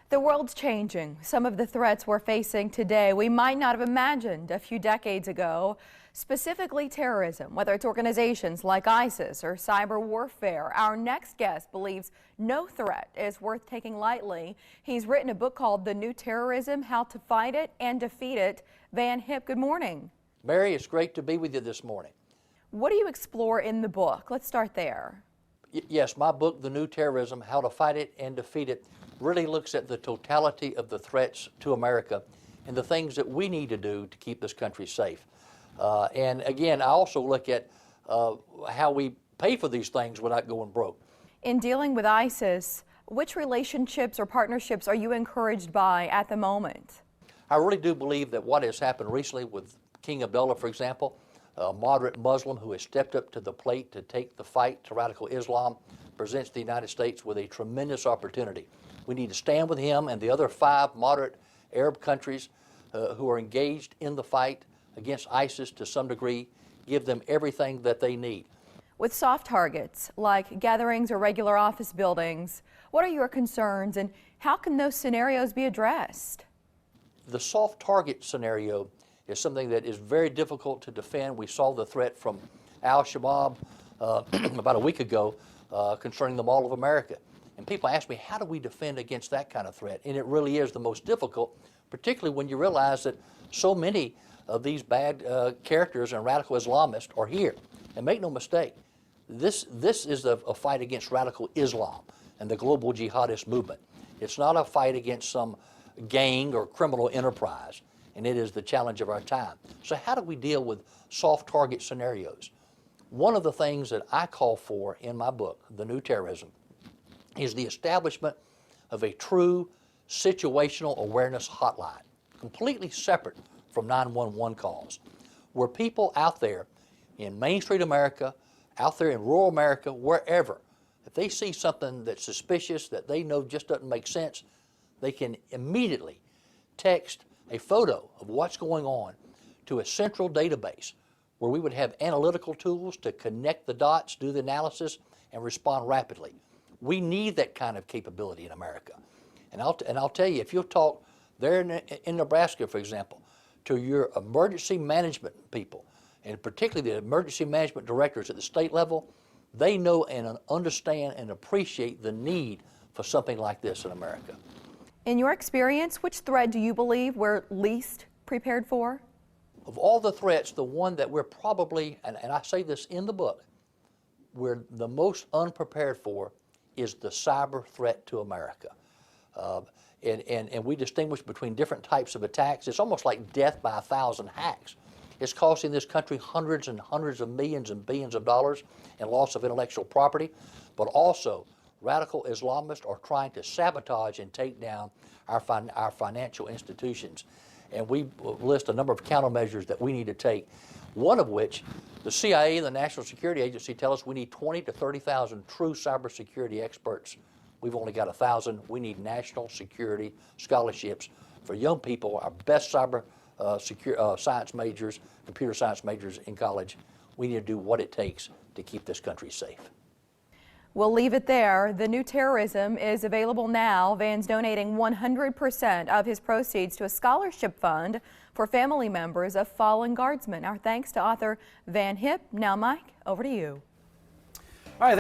The world's changing. Some of the threats we're facing today we might not have imagined a few decades ago, specifically terrorism, whether it's organizations like ISIS or cyber warfare. Our next guest believes no threat is worth taking lightly. He's written a book called The New Terrorism, How to Fight It and Defeat It. Van Hipp, good morning. Mary, it's great to be with you this morning. What do you explore in the book? Let's start there. Yes, my book, The New Terrorism, How to Fight It and Defeat It, really looks at the totality of the threats to America and the things that we need to do to keep this country safe. And again, I also look at how we pay for these things without going broke. In dealing with ISIS, which relationships or partnerships are you encouraged by at the moment? I really do believe that what has happened recently with King Abdullah, for example, a moderate Muslim who has stepped up to the plate to take the fight to radical Islam, presents the United States with a tremendous opportunity. We need to stand with him and the other 5 moderate Arab countries who are engaged in the fight against ISIS to some degree, give them everything that they need. With soft targets like gatherings or regular office buildings, what are your concerns and how can those scenarios be addressed? The soft target scenario is something that is very difficult to defend. We saw the threat from Al-Shabaab about a week ago concerning the Mall of America. And people ask me, how do we defend against that kind of threat? And it really is the most difficult, particularly when you realize that so many of these bad characters and radical Islamists are here. And make no mistake, this is a fight against radical Islam and the global jihadist movement. It's not a fight against some gang or criminal enterprise, and it is the challenge of our time. So how do we deal with soft target scenarios? One of the things that I call for in my book, The New Terrorism, is the establishment of a true situational awareness hotline, completely separate from 911 calls, where people out there in Main Street America, out there in rural America, wherever, if they see something that's suspicious, that they know just doesn't make sense, they can immediately text a photo of what's going on to a central database where we would have analytical tools to connect the dots, do the analysis, and respond rapidly. We need that kind of capability in America. And I'll tell you, if you'll talk there in Nebraska, for example, to your emergency management people, and particularly the emergency management directors at the state level, they know and understand and appreciate the need for something like this in America. In your experience, which threat do you believe we're least prepared for? Of all the threats, the one that we're probably, and I say this in the book, we're the most unprepared for is the cyber threat to America. And we distinguish between different types of attacks. It's almost like death by 1,000 hacks. It's costing this country hundreds and hundreds of millions and billions of dollars in loss of intellectual property, but also radical Islamists are trying to sabotage and take down our financial institutions. And we list a number of countermeasures that we need to take, one of which the CIA, the National Security Agency, tell us we need 20 to 30,000 true cybersecurity experts. We've only got 1,000. We need national security scholarships for young people, our best cyber science majors, computer science majors in college. We need to do what it takes to keep this country safe. We'll leave it there. The New Terrorism is available now. Van's donating 100% of his proceeds to a scholarship fund for family members of fallen guardsmen. Our thanks to author Van Hipp. Now, Mike, over to you.